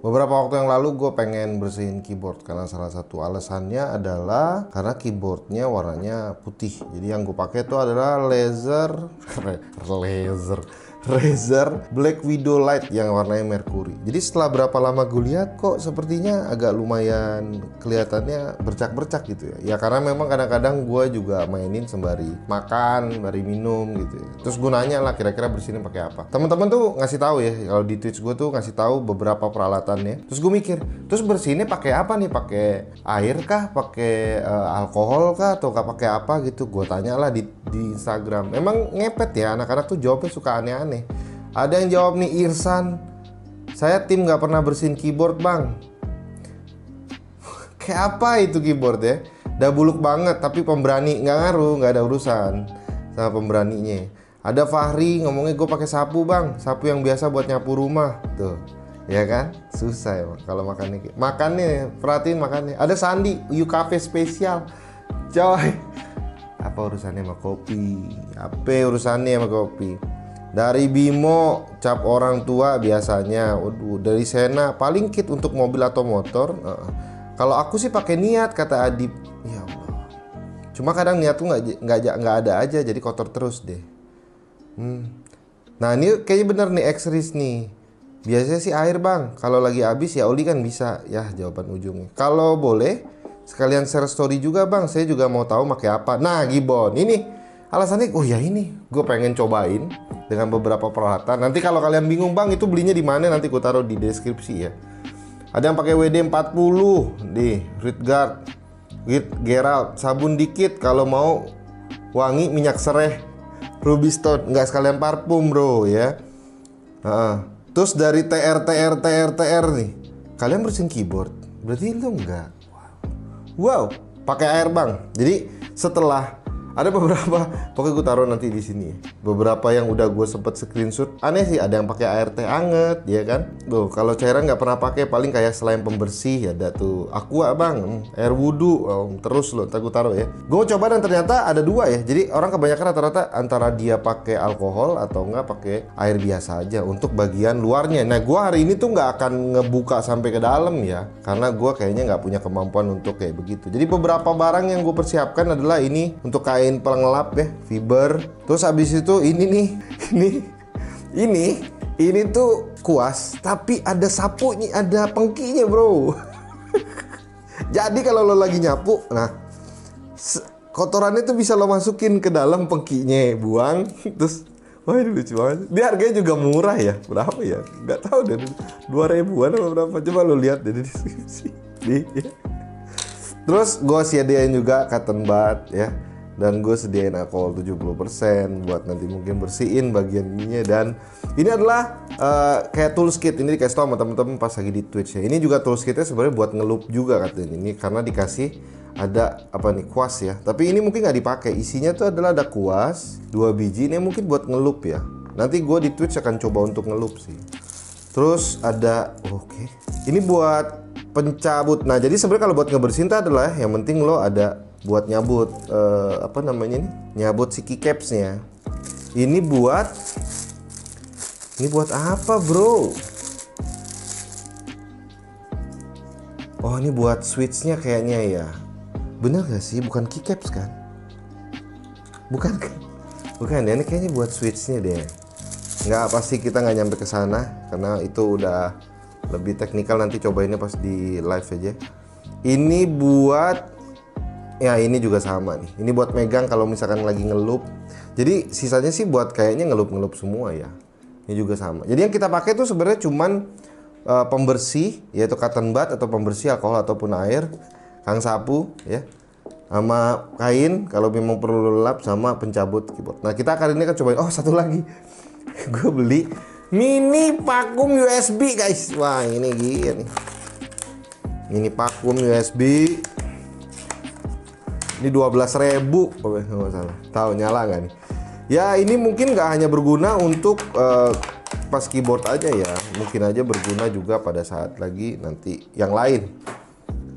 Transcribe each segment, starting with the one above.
Beberapa waktu yang lalu gue pengen bersihin keyboard karena salah satu alasannya adalah karena keyboardnya warnanya putih. Jadi yang gue pakai itu adalah Razer Black Widow Lite yang warnanya merkuri. Jadi setelah berapa lama gue lihat kok sepertinya agak lumayan kelihatannya bercak-bercak gitu ya. Ya karena memang kadang-kadang gue juga mainin sembari makan, sembari minum gitu ya. Terus gue nanya lah kira-kira bersihin pakai apa. Teman-teman tuh ngasih tahu ya, kalau di Twitch gue tuh ngasih tahu beberapa peralatannya. Terus gue mikir, terus bersihinnya pakai apa nih? Pakai air kah? Pakai alkohol kah? Atau pakai apa gitu? Gue tanya lah di Instagram. Memang ngepet ya, anak-anak tuh jawabnya suka aneh-aneh. Ada yang jawab nih, Irsan, saya tim nggak pernah bersihin keyboard bang. Kayak apa itu keyboard ya? Udah buluk banget, tapi pemberani nggak ngaruh, nggak ada urusan sama pemberaninya. Ada Fahri ngomongnya gue pakai sapu bang, sapu yang biasa buat nyapu rumah tuh, ya kan? Susah ya bang, kalau makannya perhatiin makannya. Ada Sandi, U Cafe spesial, coy. Apa urusannya sama kopi? Apa urusannya sama kopi? Dari Bimo, cap orang tua biasanya. Waduh, dari Sena, paling kit untuk mobil atau motor. Kalau aku sih pakai niat, kata Adib. Ya Allah. Cuma kadang niat tuh nggak ada aja, jadi kotor terus deh. Nah ini kayaknya bener nih, X-Ris nih. Biasanya sih air bang. Kalau lagi habis ya oli kan bisa. Ya jawaban ujungnya. Kalau boleh sekalian share story juga bang, saya juga mau tahu pakai apa. Nah Gibbon, ini alasannya, oh ya ini, gue pengen cobain dengan beberapa peralatan. Nanti kalau kalian bingung bang itu belinya di mana, nanti gue taruh di deskripsi ya. Ada yang pakai WD-40 di Ritgard, Gerald, sabun dikit kalau mau wangi, minyak sereh, Ruby Stone, nggak sekalian parfum bro ya. Terus dari TR nih, kalian bersihin keyboard, berarti lu enggak. Wow, pakai air bang. Jadi setelah ada beberapa, pokoknya gue taruh nanti di sini. Beberapa yang udah gue sempet screenshot. Aneh sih, ada yang pakai air teh anget, ya kan? Tuh, kalau cairan nggak pernah pakai, paling kayak selain pembersih ya ada tuh Aqua bang, air wudhu. Terus loh, ntar gue taruh ya. Gue coba dan ternyata ada dua ya. Jadi orang kebanyakan rata-rata antara dia pakai alkohol atau nggak pakai air biasa aja untuk bagian luarnya. Nah, gue hari ini tuh nggak akan ngebuka sampai ke dalam ya, karena gue kayaknya nggak punya kemampuan untuk kayak begitu. Jadi beberapa barang yang gue persiapkan adalah ini untuk kain pengelap ya, fiber. Terus habis itu ini nih, ini tuh kuas, tapi ada sapunya, ada pengkinya bro. Jadi kalau lo lagi nyapu, nah kotorannya tuh bisa lo masukin ke dalam pengkinya, buang, terus wah ini lucu banget. Dia harganya juga murah ya, berapa ya? Nggak tahu deh, 2.000-an atau berapa. Coba lo lihat deh di deskripsi. Ya. Terus gue sediain juga cotton bud ya. Dan gue sediain alkohol 70% buat nanti mungkin bersihin bagian ininya. Dan ini adalah kayak tools kit. Ini dikasih tau sama temen-temen pas lagi di Twitch ya. Ini juga tools kitnya sebenarnya buat ngeloop juga katanya. Ini karena dikasih ada apa nih, kuas ya. Tapi ini mungkin nggak dipakai. Isinya tuh adalah ada kuas 2 biji. Ini mungkin buat ngeloop ya. Nanti gue di Twitch akan coba untuk ngeloop sih. Terus ada oke. Ini buat pencabut. Nah jadi sebenarnya kalau buat ngebersihin tuh adalah yang penting lo ada buat nyabut apa namanya nih, nyabut si keycapsnya. Ini buat apa bro? Oh ini buat switchnya kayaknya ya. Bener gak sih? Bukan keycaps kan? Bukan ya, ini kayaknya buat switchnya deh. Nggak, pasti kita nggak nyampe ke sana karena itu udah lebih teknikal. Nanti cobainnya pas di live aja. Ini buat ya, ini juga sama nih. Ini buat megang kalau misalkan lagi ngeloop. Jadi sisanya sih buat kayaknya ngeloop semua ya. Ini juga sama. Jadi yang kita pakai tuh sebenarnya cuman pembersih, yaitu cotton bud atau pembersih alkohol ataupun air, kang sapu ya, sama kain kalau memang perlu lelap, sama pencabut keyboard. Nah kita kali ini kan cobain. Oh satu lagi, gue beli mini vakum USB guys. Wah ini gini, mini vakum USB. Ini 12.000, nggak salah. Tahu nyala nggak nih? Ya ini mungkin nggak hanya berguna untuk pas keyboard aja ya, mungkin aja berguna juga pada saat lagi nanti yang lain.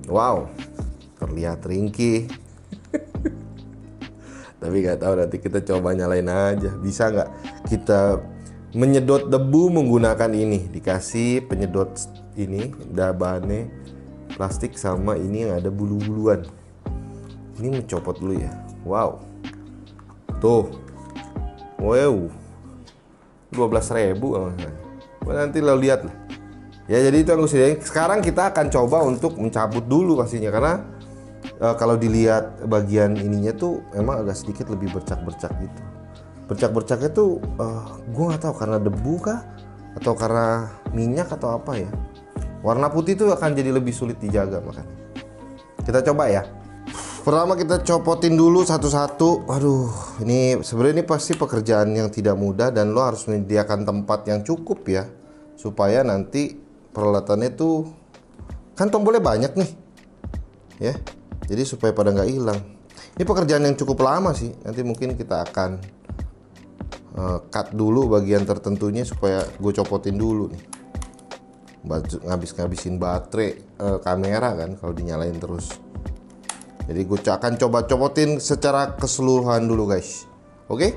Wow, terlihat ringkih. Tapi nggak tahu, nanti kita coba nyalain aja. Bisa nggak kita menyedot debu menggunakan ini? Dikasih penyedot ini, bahannya plastik sama ini yang ada bulu-buluan. Ini mencopot dulu ya. Wow. Tuh. Wow. 12.000 nanti lo lihat lah. Ya jadi itu yang gue sediain. Sekarang kita akan coba untuk mencabut dulu pastinya karena kalau dilihat bagian ininya tuh emang agak sedikit lebih bercak-bercak gitu. Bercak-bercaknya tuh gue nggak tahu karena debu kah atau karena minyak atau apa ya. Warna putih tuh akan jadi lebih sulit dijaga makanya. Kita coba ya. Pertama kita copotin dulu satu-satu. Aduh, ini sebenarnya ini pasti pekerjaan yang tidak mudah dan lo harus menyediakan tempat yang cukup ya, supaya nanti peralatannya tuh kan tombolnya banyak nih, ya. Jadi supaya pada nggak hilang. Ini pekerjaan yang cukup lama sih. Nanti mungkin kita akan cut dulu bagian tertentunya supaya gue copotin dulu nih. Ngabisin baterai kamera kan kalau dinyalain terus. Jadi gue akan coba copotin secara keseluruhan dulu guys. Oke?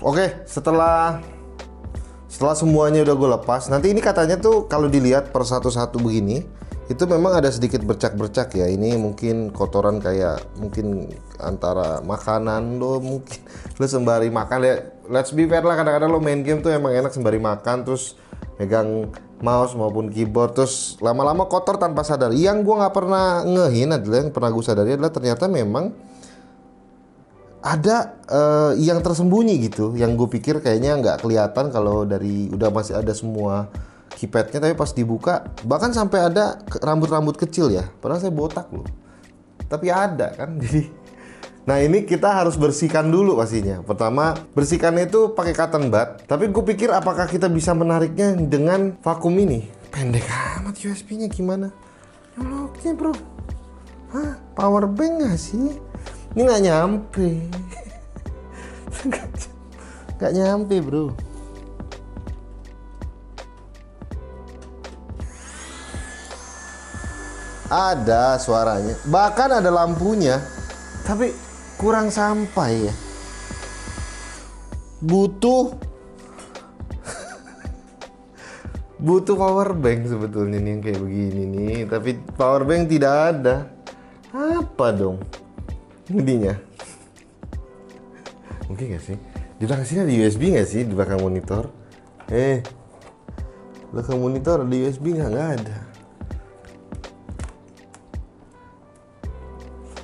Oke, setelah semuanya udah gue lepas, nanti ini katanya tuh kalau dilihat per satu-satu begini, itu memang ada sedikit bercak-bercak ya. Ini mungkin kotoran kayak mungkin antara makanan lo, mungkin lo sembari makan ya. Let's be fair lah, kadang-kadang lo main game tuh emang enak sembari makan terus megang mouse maupun keyboard terus lama-lama kotor tanpa sadar. Yang gue nggak pernah ngehin adalah, yang pernah gue sadari adalah ternyata memang ada yang tersembunyi gitu, yang gue pikir kayaknya nggak kelihatan kalau dari udah masih ada semua keypadnya, tapi pas dibuka bahkan sampai ada rambut-rambut kecil ya, padahal saya botak loh, tapi ada kan. Jadi nah ini kita harus bersihkan dulu pastinya. Pertama bersihkannya itu pakai cotton bud, tapi gue pikir apakah kita bisa menariknya dengan vakum ini. Pendek amat USB-nya, gimana nyoloknya bro? Hah, power bank gak sih? Ini nggak nyampe. Nggak nyampe bro. Ada suaranya, bahkan ada lampunya, tapi kurang sampai ya. Butuh power bank sebetulnya nih yang kayak begini nih, tapi power bank tidak ada. Apa dong jadinya? Mungkin gak sih di belakang sini ada USB gak sih di belakang monitor? Belakang monitor ada USB nggak ada.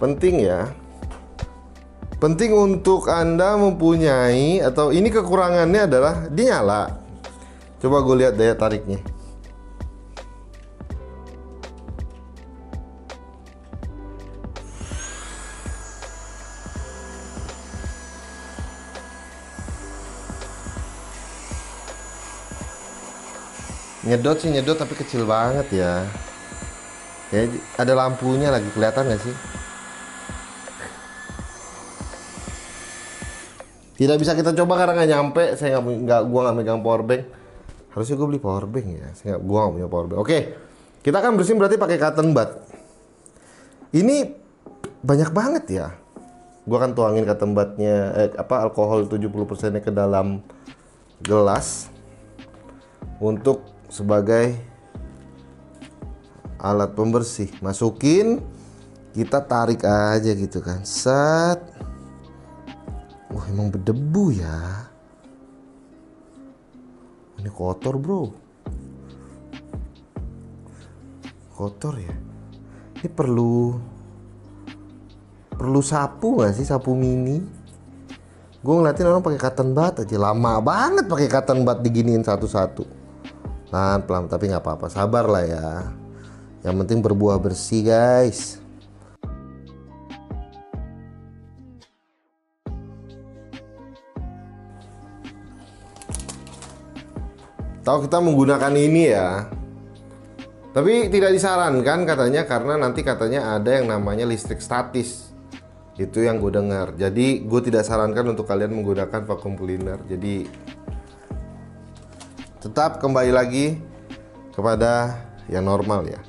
Penting ya, penting untuk Anda mempunyai, atau ini kekurangannya adalah dia nyala. Coba gue lihat daya tariknya. Nyedot sih nyedot, tapi kecil banget ya. Ya ada lampunya lagi, kelihatan nggak sih? Tidak bisa kita coba karena nggak nyampe. Gua nggak megang power bank. Harusnya gue beli power bank ya. Gua nggak punya power bank. Oke, kita akan bersihin berarti pakai cotton bud. Ini banyak banget ya. Gua akan tuangin cotton budnya, alkohol 70%-nya ke dalam gelas untuk sebagai alat pembersih. Masukin, kita tarik aja gitu kan, set. Wah emang berdebu ya. Ini kotor bro, kotor ya. Ini perlu sapu nggak sih, sapu mini? Gue ngeliatin orang pakai cotton bud aja, lama banget pakai cotton bud diginiin satu-satu. Pelan-pelan, tapi nggak apa-apa, sabar lah ya. Yang penting berbuah bersih guys. Tahu kita menggunakan ini ya. Tapi tidak disarankan katanya, karena nanti katanya ada yang namanya listrik statis. Itu yang gue dengar. Jadi gue tidak sarankan untuk kalian menggunakan vacuum cleaner. Jadi tetap kembali lagi kepada yang normal ya.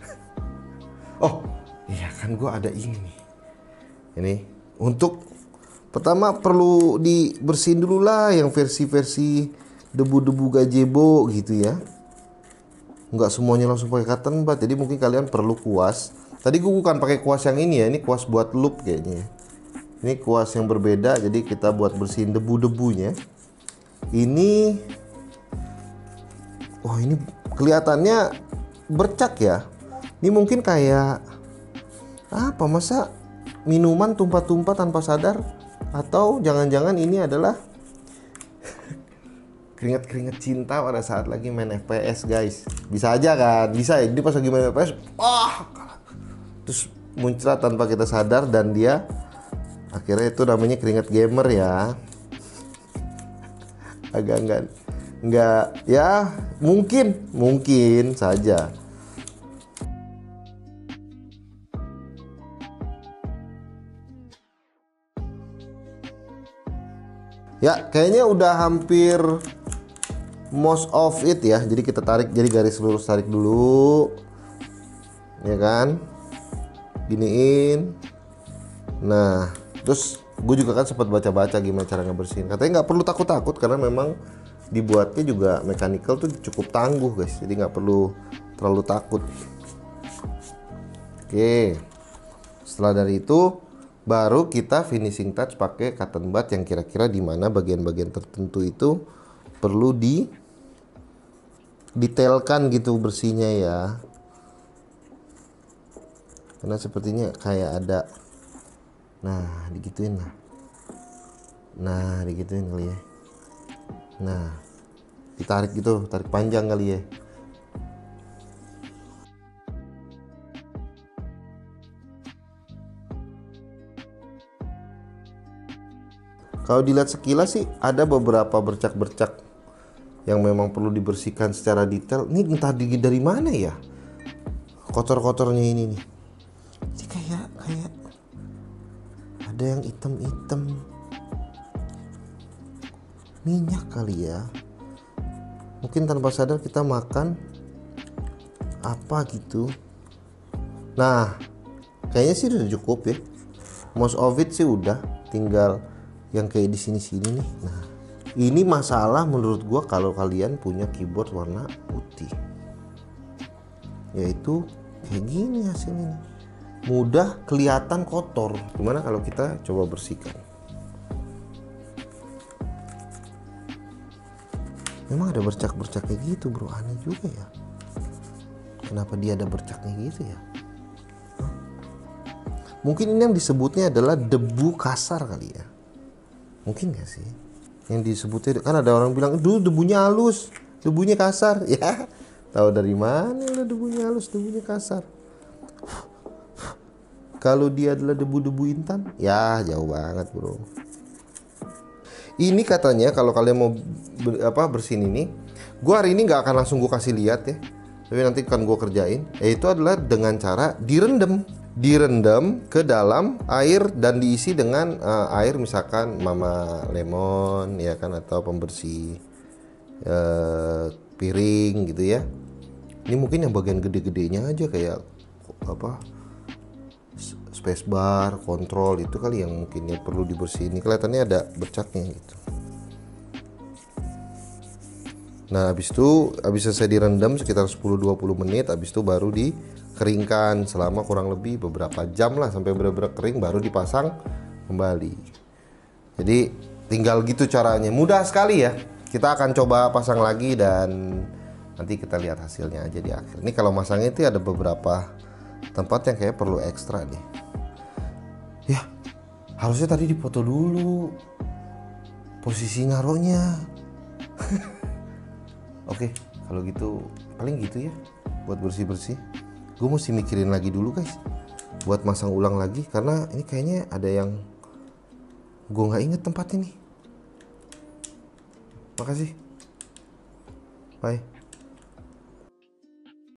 Oh iya kan, gue ada ini nih. Ini untuk pertama perlu dibersihin dulu lah yang versi-versi debu-debu gazebo gitu ya. Nggak semuanya langsung pakai cotton bud, jadi mungkin kalian perlu kuas. Tadi gue bukan pakai kuas yang ini ya, ini kuas buat loop kayaknya. Ini kuas yang berbeda, jadi kita buat bersihin debu-debunya. Ini, oh ini kelihatannya bercak ya. Ini mungkin kayak apa? Masa minuman tumpah-tumpah tanpa sadar? Atau jangan-jangan ini adalah keringet-keringet cinta pada saat lagi main FPS guys. Bisa aja kan, bisa ya. Jadi pas lagi main FPS, terus muncrat tanpa kita sadar, dan dia akhirnya itu namanya keringet gamer ya. Agak enggak ya, mungkin saja. Ya, kayaknya udah hampir most of it ya. Jadi kita tarik, jadi garis lurus tarik dulu. Ya kan? Giniin. Nah, terus gue juga kan sempat baca-baca gimana cara ngebersihin. Katanya nggak perlu takut-takut karena memang dibuatnya juga mechanical tuh cukup tangguh guys. Jadi nggak perlu terlalu takut. Oke. Setelah dari itu baru kita finishing touch pakai cotton bud yang kira-kira di mana bagian-bagian tertentu itu perlu detailkan gitu bersihnya ya. Karena sepertinya kayak ada, nah digituin lah. Nah digituin kali ya. Nah ditarik gitu, tarik panjang kali ya. Kalau dilihat sekilas sih ada beberapa bercak-bercak yang memang perlu dibersihkan secara detail. Ini entah dari mana ya kotor-kotornya ini nih. Ini kayak ada yang hitam-hitam, minyak kali ya. Mungkin tanpa sadar kita makan apa gitu. Nah kayaknya sih udah cukup ya. Most of it sih udah, tinggal yang kayak di sini-sini nih. Nah, ini masalah menurut gua kalau kalian punya keyboard warna putih. Yaitu kayak gini hasilnya. Mudah kelihatan kotor. Gimana kalau kita coba bersihkan? Memang ada bercak-bercak kayak gitu, bro. Aneh juga ya. Kenapa dia ada bercaknya gitu ya? Mungkin ini yang disebutnya adalah debu kasar kali ya. Mungkin gak sih yang disebutnya, kan ada orang bilang dulu debunya halus, debunya kasar. Ya tahu dari mana lah debunya halus, debunya kasar? Kalau dia adalah debu-debu intan, ya jauh banget bro. Ini katanya kalau kalian mau bersihin ini, gue hari ini nggak akan langsung gue kasih lihat ya, tapi nanti kan gue kerjain. Yaitu adalah dengan cara direndam ke dalam air dan diisi dengan air misalkan mama lemon ya kan, atau pembersih piring gitu ya. Ini mungkin yang bagian gede-gedenya aja kayak apa, spacebar, kontrol itu kali yang mungkin ya perlu dibersihin. Ini kelihatannya ada bercaknya gitu. Nah habis selesai direndam sekitar 10-20 menit, habis itu baru dikeringkan selama kurang lebih beberapa jam lah sampai benar-benar kering, baru dipasang kembali. Jadi tinggal gitu caranya, mudah sekali ya. Kita akan coba pasang lagi dan nanti kita lihat hasilnya aja di akhir. Ini kalau masangnya itu ada beberapa tempat yang kayak perlu ekstra nih. Ya, harusnya tadi dipoto dulu posisi ngaronya. Oke, kalau gitu paling gitu ya buat bersih-bersih. Gue mesti mikirin lagi dulu guys buat masang ulang lagi, karena ini kayaknya ada yang gue nggak inget tempatnya nih. Makasih, bye.